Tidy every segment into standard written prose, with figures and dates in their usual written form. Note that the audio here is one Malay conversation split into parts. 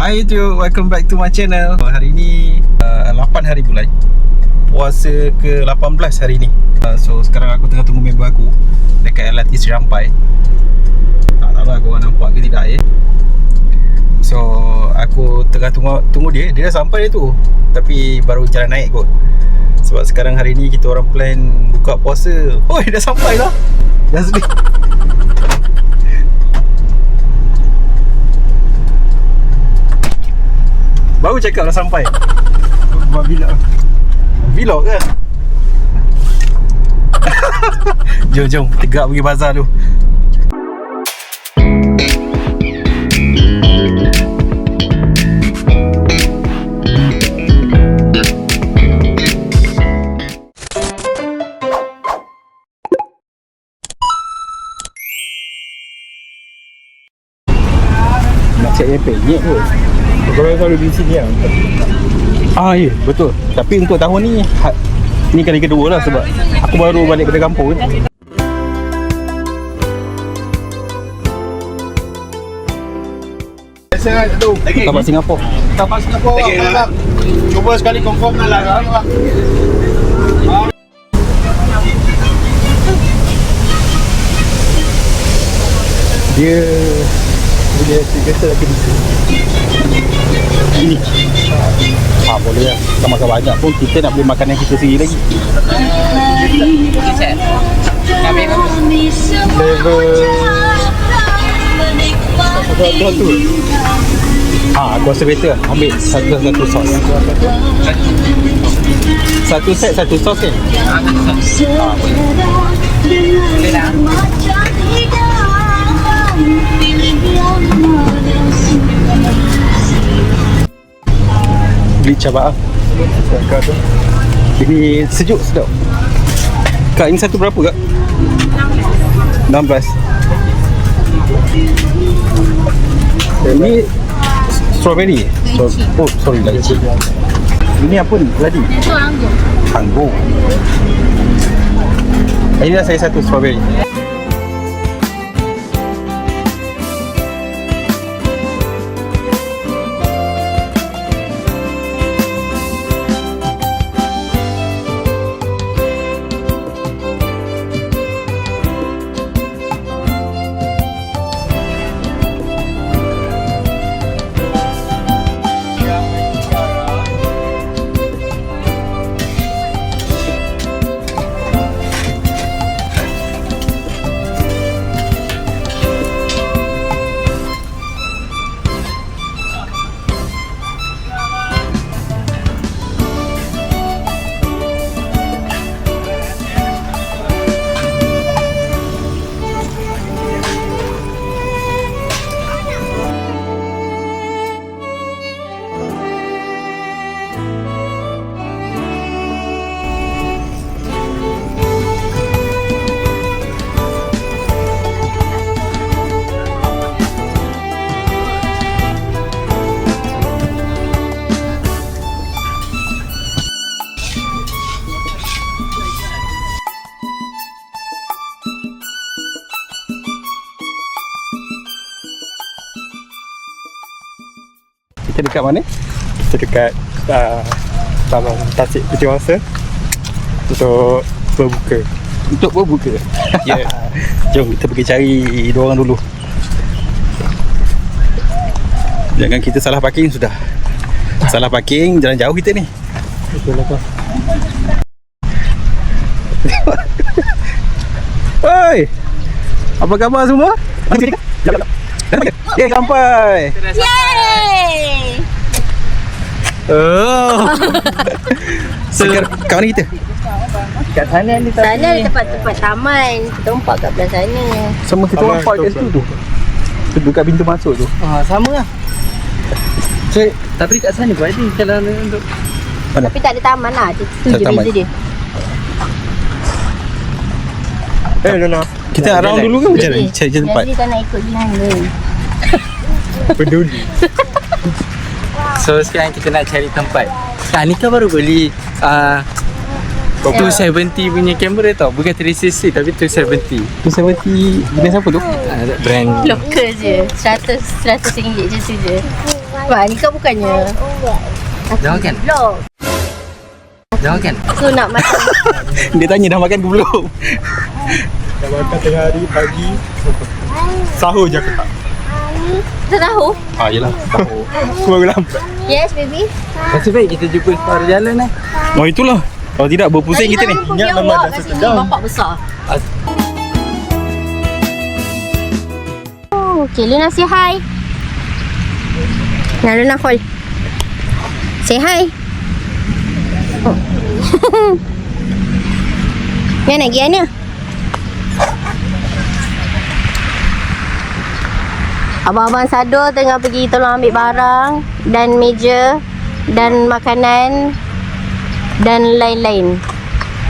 Hai YouTube, welcome back to my channel. Hari ni 8 hari bulan, puasa ke 18 hari ni. So sekarang aku tengah tunggu member aku dekat LRT Serampai. Tak tahu lah korang nampak ke tidak So aku tengah tunggu dia. Dia dah sampai tu, tapi baru jalan naik kot. Sebab sekarang hari ni kita orang plan buka puasa. Oh, dah sampai lah. Dah sedih. Baru cakap dah sampai. Buat vlog. Vlog ke? Jom tegak pergi bazar tu. Nak cek yang penyek kot. Korang selalu di sini lah. Ya, betul. Tapi untuk tahun ni ni kali kedua lah sebab aku baru balik dari kampung kan. Biasa tu. Tapak Singapura. Tapak Singapura. Cuba sekali confirm lah. Dia kata lagi ini. Boleh lah. Kita makan banyak pun kita nak beli makanan kita sendiri lagi. Level tu. Aku rasa better ambil satu sos. Satu set satu sos ni. Boleh lah. Beli cabai. Ini sejuk sedap. Kak, ini satu berapa kak? 16. Ini strawberry. Oh, sorry lagi. Ini apa ni tadi? Itu anggur. Anggur. Ini dah saya satu strawberry. Kita dekat mana? Kita dekat Taman Tasik Putihwangsa untuk berbuka. Untuk berbuka? Ya. Jom kita pergi cari diorang dulu. Jangan kita salah parking sudah. Salah parking, jalan jauh kita ni. Betul lah kau. Oi! Apa khabar semua? Sampai! Yeay! Oh. Sekarang kat mana kita? Kat sana ni tadi. Sana ada tempat-tempat taman. Kita umpat kat belah sana. Sama kita orang park kat situ tu. Dekat pintu masuk tu. Sama lah. Cik, Tapi kat sana pun ada jalan untuk mana? Tapi tak ada taman lah. Itu Tak je taman. beza dia. Lona. Kita around dulu ke macam mana? Cari tempat. Jadi tak nak ikut jalan ke. peduli. So sekarang kita nak cari tempat. Ni kan baru beli 270 punya kamera tau. Bukan 360 tapi 270. 270 jenis apa tu? Brand Lokal je. 100 RM je macam tu je. Wah, ni kau bukannya. Dah makan? Belum. Dah makan? So nak makan. Dia tanya dah makan ke belum? Dah makan tengah hari, pagi. Sahur je aku tak. Dah tahu? Yelah. Aku baru lambat. Yes, baby. Nasib baik kita jumpa separuh jalan eh. Oh itulah. Kalau tidak berpusing kita ni. Ingat memang dah setengah. Bapak besar. Oh, okay, Luna say hi. Nah, Luna call. Say hi. Oh. Yang nak pergi mana? Abang-abang Sado tengah pergi tolong ambil barang dan meja dan makanan dan lain-lain.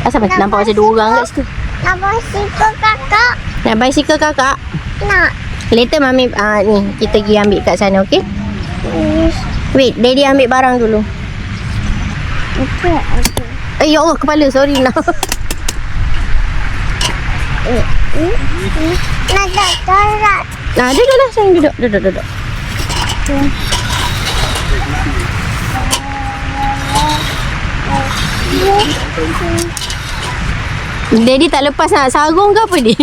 Asal nampak macam 2 orang kat situ? Nak basikal kakak? Nak basikal kakak? Nak. Later mami ni kita pergi ambil kat sana, okey? Wait, daddy ambil barang dulu. Okey. Ya Allah, kepala, sorry nak. Nak tak. Nah, dah sayang duduk. Duduk. Daddy tak lepas nak sarung ke apa ni?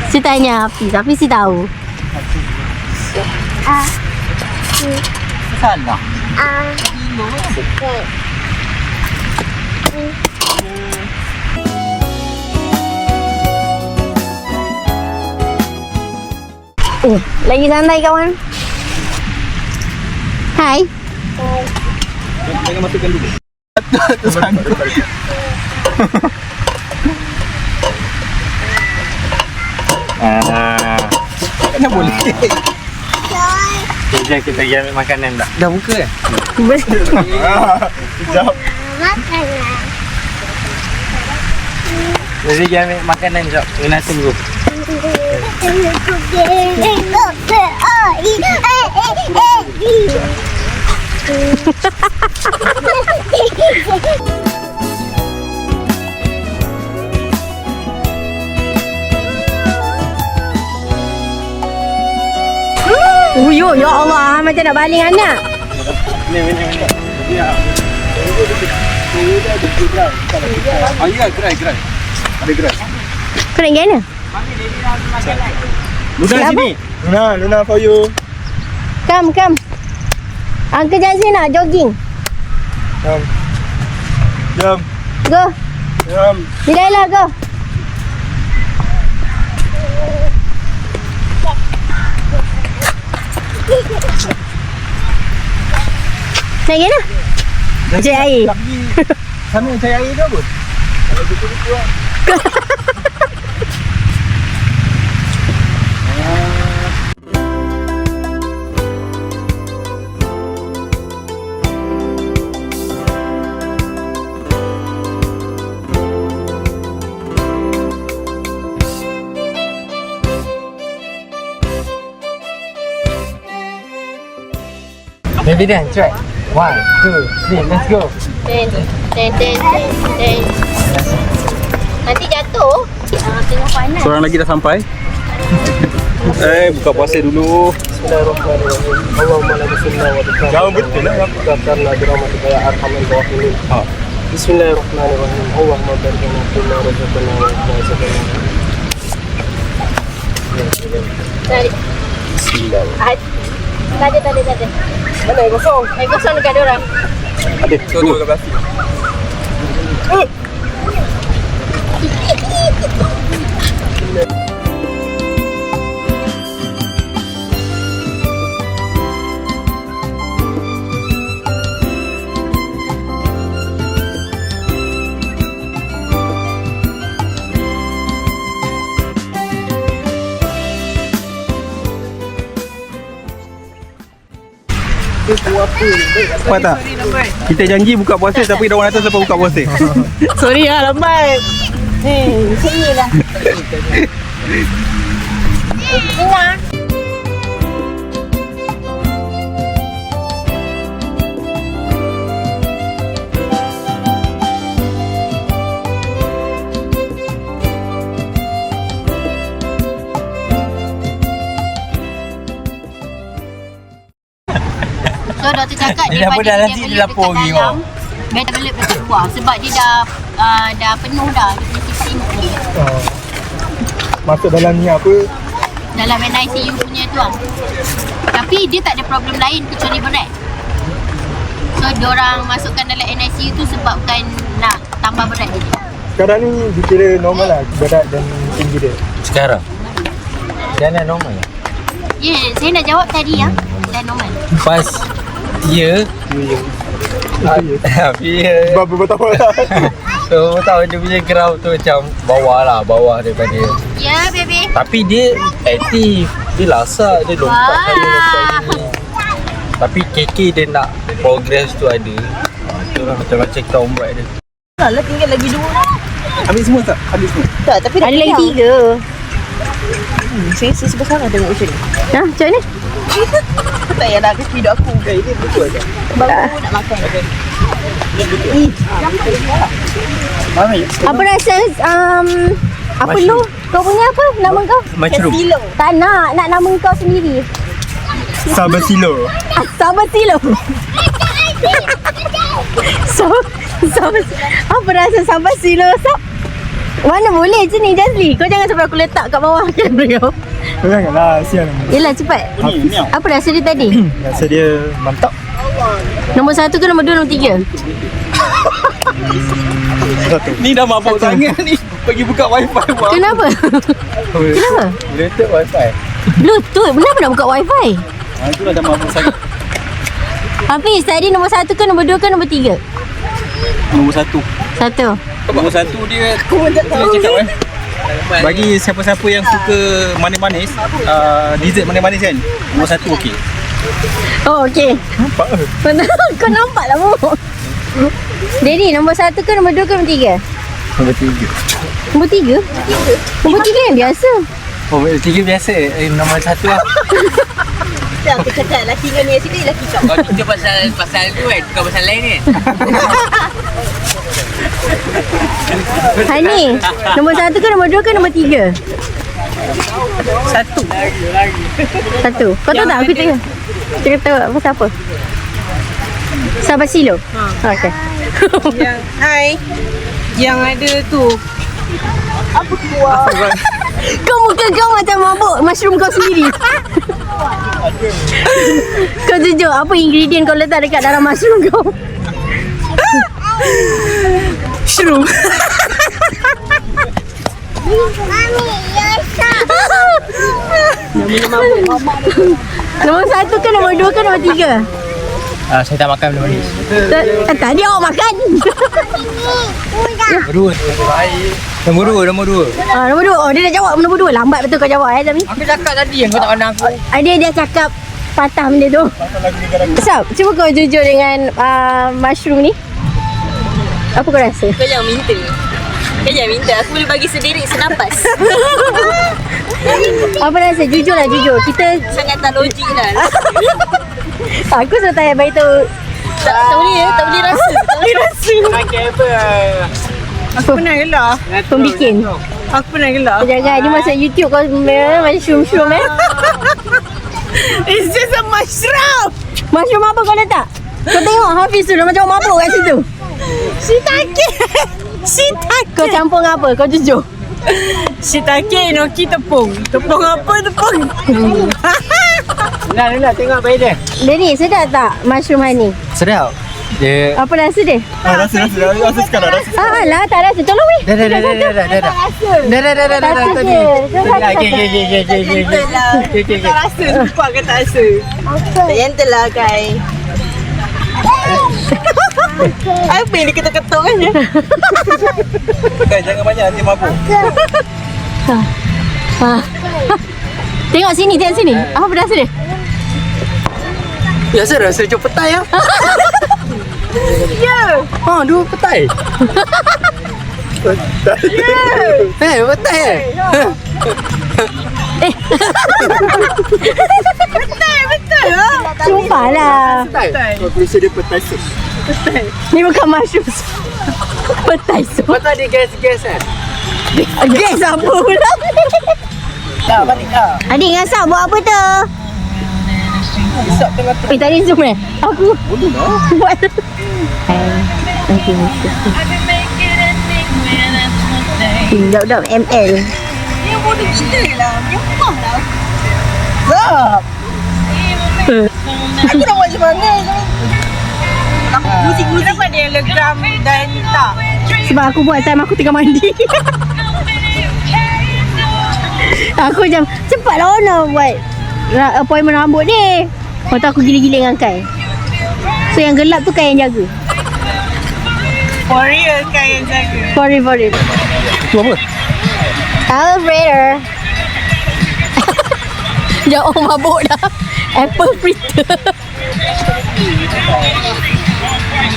Si tanya Hafiz si tahu. Salah. Lagi santai kawan. Hai. Jangan masukkan dulu. Mana boleh? Sekejap kita pergi ambil makanan tak? Dah buka eh? Sekejap. Makanan. Kita pergi ambil makanan sekejap. Kena tunggu. Uyuh, ya Allah, macam nak baling anak. Ni. Ya. Ya, gerai. Ada gerai. Kau nak pergi mana? Luna sini. Luna for you. Come. Uncle Jansen nak jogging. Jom. Go. Jom. Bilailah, go. Nak pergi mana? Cari air. Sana cari air ke apa? Baby Dan, try. 1, 2, 3, let's go. Ten. Nanti jatuh. Tengok panas. Seorang lagi dah sampai. Buka puasa dulu. Bismillahirrahmanirrahim. Allahumma la bisunna wa bika. Jauh betul lah. Karena dirahmatika ya arhamar rahimin. Bismillahirrahmanirrahim. Allahumma barik lana fima razaqtana wa qina adzabannar. Tadi. Bismillah. Tak ada. Mana air kosong? Air kosong dekat dia orang. Ada. Tunggu ke belakang. Apa tak? Kita janji buka puasa tapi dah orang datang sampai buka puasa. Sorry lah, lambat. Sini lah. Dengar. So doktor cakap Dia dah daripada dalam dia sini develop lapor dekat pergi, dalam, better develop dekat luar sebab dia dah penuh dah. Dia punya sifat imun Masuk dalam ni apa? dalam NICU punya tu lah. Tapi dia tak ada problem lain kecuali berat. So diorang masukkan dalam NICU tu sebabkan nak tambah berat dia. Sekarang ni dikira normal lah berat dan tinggi dia. Sekarang Jangan normal lah. Ya, saya nak jawab tadi ya. Dah normal. Pas dia Dia Berapa tahun lah. So tahu dia punya ground tu macam bawah daripada. Ya, baby. Tapi dia aktif. Dia lasak, dia lompat Wah. sana lompat sini. Tapi KK dia nak progress tu ada. Tu lah macam-macam kita orang buat dia. Habis semua tak? Habis semua. Ada lagi 3. Saya sebab sangat tengok macam ni. Nah, macam mana? Tak payahlah kaki hidup aku. Ini betul je. Baru nak makan. Apa rasa apa lu? Kau punya apa? Nama kau? Mushroom. Tak nak nama kau sendiri. Sabar silo. Sabar silo. Apa rasa sabar silo? Mana boleh je ni Jazli. Kau jangan sampai aku letak kat bawah kamera kau. Janganlah, sial. Yelah cepat. Apa rasa dia tadi? Rasa dia mantap. Nombor 1 ke nombor 2, nombor 3? Ni dah mabuk sangat ni. Pergi buka wifi buat. Kenapa? Kenapa? Bluetooth wifi. Bluetooth? Kenapa nak buka wifi? Itulah dah mabuk sangat. Hafiz, tadi nombor 1 ke nombor 2 ke nombor 3? Nombor 1. 1. Nombor 1 dia aku tak tahu cakap bagi siapa-siapa yang suka manis-manis, dessert manis-manis kan, nombor 1 okey. Oh, okey. Nampak ke? Kau nampak lah mu. Daddy, nombor 1 ke nombor 2 ke nombor 3? Nombor 3. Nombor 3? Nombor 3 yang biasa. Oh, 3 biasa. Nombor 1 lah. Tak, aku cakap lelaki dengan ni sini lelaki kau. Kau cerita pasal tu kan, bukan pasal lain kan. Hani, nombor 1 ke nombor 2 ke nombor 3? 1. Kau tahu tak aku cakap tahu pasal apa? Sabar silo. Okey. Hai. Yang ada tu. Kau muka kau macam mabuk mushroom kau sendiri. Kau jujur, apa ingredient kau letak dekat dalam mushroom kau? Mushroom. Mami, Yosha. Nombor 1 ke nombor 2 ke nombor 3? Saya tak makan benda manis. Tadi awak makan. Nombor 2. Nombor 2. Nombor 2. Oh, dia dah jawab nombor 2. Lambat betul kau jawab Zami. Aku cakap tadi yang kau tak pandang aku. Dia cakap patah benda tu. Sab, cuba kau jujur dengan mushroom ni. Apa kau rasa? Kau jangan minta. Aku boleh bagi sendiri senapas. Apa rasa? Jujur lah, jujur. Kita Sangat tak logik lah. aku sudah tanya baik tu. Tak boleh rasa. Pakai apa? Aku pernah gelak. Pembikin. Aku pernah gelak. Jangan ni masuk YouTube kau mushroom It's just a mushroom. Mushroom apa kau letak? Kau tengok Hafiz tu dah macam mabuk kat situ. Shiitake. Kau campur dengan apa? Kau jujur. Shiitake, enoki, tepung. Tepung apa tepung? Nak tengok baik dia. Daddy, sedap tak mushroom honey? Sedap. Dia Apa rasa dia? Rasa sekarang rasa. Lah, tak rasa. Tolong weh. dah. Tak rasa je. Okey. Tak rasa, sumpah kan tak rasa. Tak gentle lah Kai. Apa yang dia ketuk-ketuk kan je? Kan jangan banyak nanti mabuk. Tengok sini. Apa rasa dia? biasa rasa macam petai lah. Dua petai. Petai Betul lah. Sumpah lah. Kau tulis dia petai sup. Ni bukan mushroom. Petai sup. Petai dia gas-gas kan. Gas apa pula? Tak, balik lah. Adik dengan Sab buat apa tu? Isap tengah tu. Tak ada zoom Aku Boleh lah. buat. Okay. Budak-budak ML. Dia bodoh gila lah. Nyempah lah. Zap. Aku nak buat macam mana? Muzik-muzik. Kenapa dia legam dan tak? Sebab aku buat time aku tengah mandi. Aku macam cepatlah Ona buat appointment rambut ni. Lepas tu aku gila-gila dengan Kai. So yang gelap tu Kai yang jaga. For real kan yang jaga. For real. Itu apa? Elevator. Jauh mabuk dah. Apple fritter.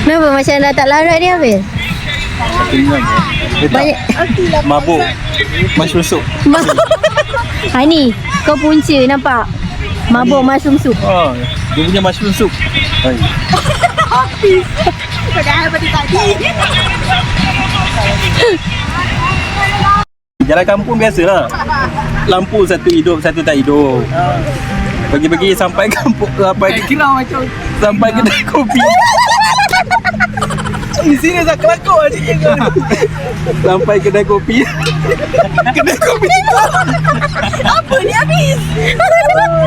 Kenapa macam dah tak larat ni habis? Banyak. Mabuk. Mushroom soup. Ha ni, kau punca nampak? Mabuk mushroom soup. Dia punya mushroom soup. Hai. Padahal pada tadi. Jalan kampung biasalah. Lampu satu hidup, satu tak hidup. Bagi-bagi sampai kampung, sampai kedai kopi. Di sini dah kelakor adik kau. Sampai kedai kopi. Kedai kopi tutup. Apa ni habis?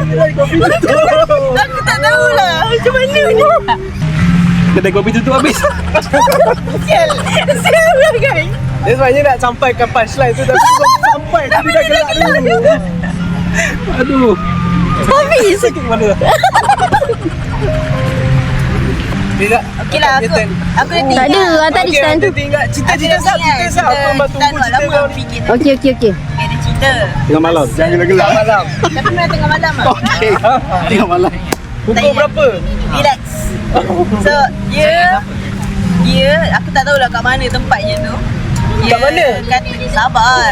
Kedai kopi tutup. Aku tak tahulah macam mana ni. Kedai kopi tutup habis. Sial lah guys. Dia sebenarnya nak sampaikan punchline tu tapi belum sampai. Tapi dah gelap dulu. Aduh. Habis. Sakit kepala. Okey lah aku dah tinggal. Tak ada, tak ada stand tu. Tinggal cerita Sab. Aku memang tunggu cerita kau ni. Okey. Dia ada cerita. Tengah malam. Jangan gelap. Malam. Tapi memang tengah malam lah. Okey. Tengah malam. Pukul berapa? Relax. So, dia aku tak tahulah kat mana tempatnya tu. Dia kat mana? Kata sabar.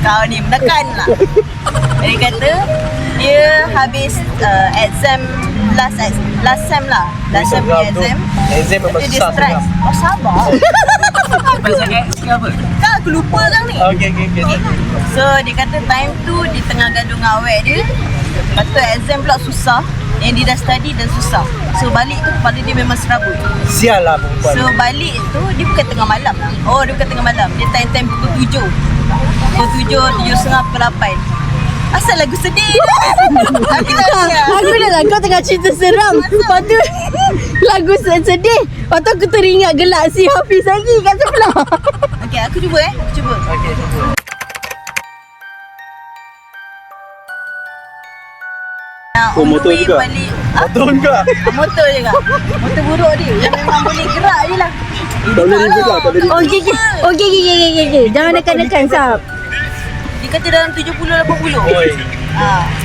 Kau ni menekan lah. Dia kata dia habis exam last sem lah. Last sem punya exam. Exam memang Dia susah stress. sangat. Oh sabar. Pasal X ke apa? Tak aku lupa kan ni. Okey. So dia kata time tu dia tengah gaduh dengan awet dia. Lepas tu exam pula susah. Yang dia dah study dan susah. So balik tu kepala dia memang serabut. Sial lah perempuan. So balik tu dia bukan tengah malam lah. Oh dia bukan tengah malam. Dia time pukul 7. Pukul 7, 7.30, pukul 8. Asal lagu sedih tu. Aku tak ingat. Aku dah lah kau tengah cerita seram. Lepas tu lagu sedih. Lepas tu aku teringat gelak si Hafiz lagi kat sebelah. Okay aku cuba Aku cuba. Oh, motor juga? Balik. Betul juga. Motor juga. Motor buruk dia. Yang memang boleh gerak je lah. Tak boleh ribut lah. Tak boleh ribut. Okey. Jangan nekan-nekan Sab. Dia kata dalam 70-80. Oi.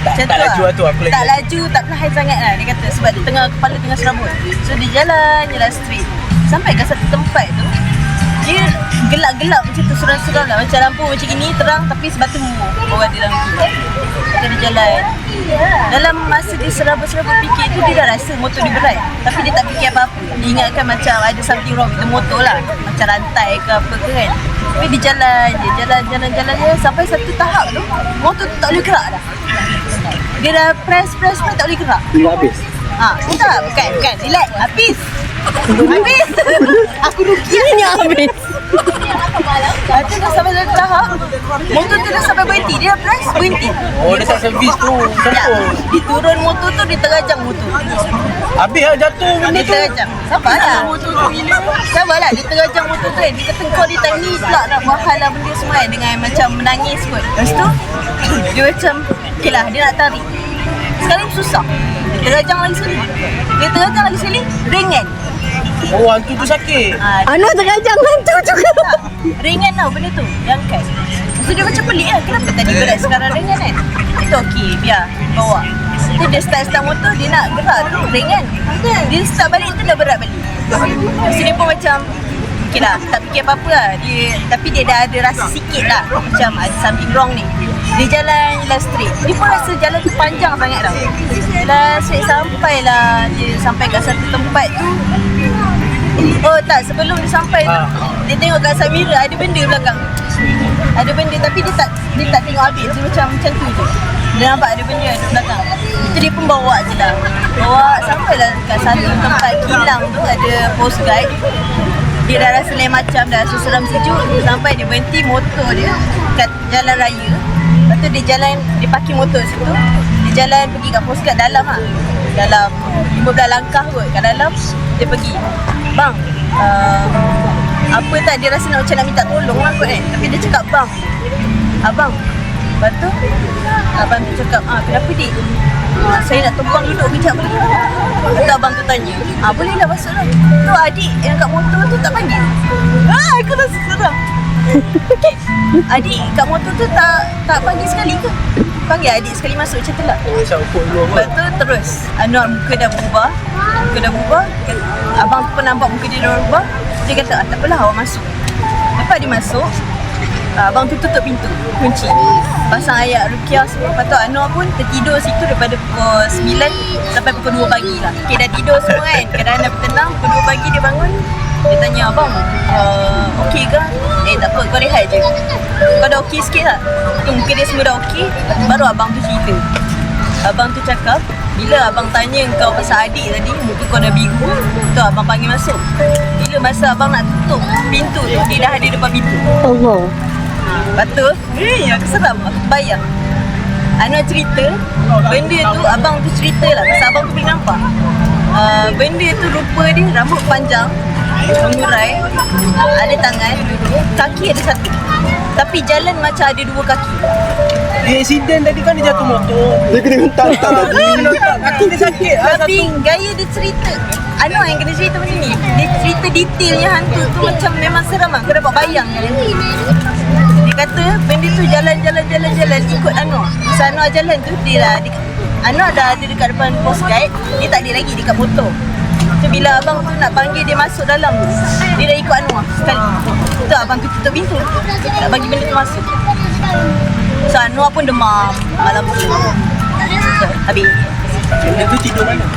Macam Tak laju lah tu, aku lagi. Tak laju, tak perlahan sangat lah dia kata. Sebab dia kepala tengah serabut. So dia jalan straight. Sampai ke satu tempat tu, dia gelap-gelap macam tu, suram-suram lah. Macam lampu macam gini, terang tapi sebatu orang di dalam tu. Lepas dia jalan. Dalam masa dia serabut-serabut fikir tu, dia dah rasa motor dia berat. Tapi dia tak fikir apa-apa. Dia ingatkan macam ada something wrong with the motor lah. Macam rantai ke apa ke kan. Tapi dia jalan sampai satu tahap tu, motor tu tak boleh gerak dah. Dia dah press tak boleh gerak. Tengok habis. Tak, bukan. Relax. Habis. Aku rugi Ini habis. Lepas tu dah sampai satu tahap, motor tu dah sampai berhenti. Dia dah press, berhenti. Oh, dia tak servis tu. Sempur. Dia turun motor tu, dia terajang motor. Habis lah jatuh benda Dia tu. terajang. Sabarlah, dia terajang motor tu kan. Dia kata kau di time ni pula nak buat hal lah benda semua kan. Dengan macam menangis kot. Lepas tu, dia macam, okay lah, dia nak tarik. Sekali susah. Dia terajang lagi sekali. Ringan. Oh, hantu tu sakit. Anak terajang hantu juga. Tak, ringan tau benda tu. Dia angkat. So dia macam pelik lah. Kenapa tadi berat sekarang ringan kan? Itu okey, biar bawa. So dia start motor, dia nak gerak tu ringan. Dia start balik tu dah berat balik. So dia pun macam okey lah, tak fikir apa-apa lah. Tapi dia dah ada rasa sikit lah. Macam ada something wrong ni. Dia jalan straight. Dia pun rasa jalan tu panjang sangat tau. Straight sampailah. Dia sampai kat satu tempat tu. Oh tak, sebelum dia sampai tu, dia tengok kat side mirror ada benda belakang. Ada benda tapi dia tak tengok habis. Dia macam tu je. Dia nampak ada benda di belakang. Itu dia pun bawa je lah. Bawa sampailah kat satu tempat kilang tu ada post guide. Dia dah rasa lain macam, dah rasa seram sejuk. Sampai dia berhenti motor dia kat jalan raya. Lepas tu dia jalan, dia parking motor situ. Dia jalan pergi kat post guide dalam lah. Dalam 15 langkah kot kat dalam. Dia pergi, bang, apa tak, dia rasa nak macam nak minta tolong lah kot tapi dia cakap bang, abang. Lepas tu abang tu cakap, kenapa dik? Saya nak tumpang duduk kejap boleh? Lepas tu abang tu tanya, boleh lah masuk lah. Tu adik yang kat motor tu tak panggil? Aku rasa seram. Okay. Adik kat motor tu tak panggil sekali ke? Panggil adik sekali masuk macam tu lah. Lepas tu terus Anwar muka dah berubah. Abang tu pun nampak muka dia dah berubah. Dia kata, tak apalah awak masuk. Lepas dia masuk, abang tu tutup pintu, kunci, pasang ayat rukiah semua. Lepas tu Anwar pun tertidur situ daripada pukul 9 sampai pukul 2 pagi lah. Okay, dah tidur semua kan, keadaan dah tenang. Pukul 2 pagi dia bangun. Dia tanya, abang, okey ke? Tak apa, kau rehat je. Kau dah okey sikit tak? Tu muka dia semua dah okey. Baru abang tu cerita. Abang tu cakap, bila abang tanya kau pasal adik tadi, muka kau dah biru, tu abang panggil masuk. Bila masa abang nak tutup pintu tu, dia dah ada depan pintu. Allah. Lepas tu, aku seram, aku bayang. Anwar cerita, benda tu abang tu cerita lah, pasal abang tu boleh nampak. Benda tu rupa dia rambut panjang, mengurai, ada tangan, kaki ada satu. Tapi jalan macam ada dua kaki. Accident tadi kan dia jatuh motor. Dia kena hentak tadi. Kaki dia sakit. Tapi gaya dia cerita, Anwar yang kena cerita benda ni. Dia cerita detailnya hantu tu macam memang seram lah. Kau dapat bayang. Dia kata benda tu jalan ikut Anwar. Masa Anwar jalan tu, Anwar dah ada dekat depan post guide. Dia tak ada lagi dekat motor. So bila abang tu nak panggil dia masuk dalam tu, dia dah ikut Anwar sekali. Tu abang tu tutup pintu, nak bagi benda tu masuk. So Anwar pun demam malam tu. So, habis. Dia tu tidur mana?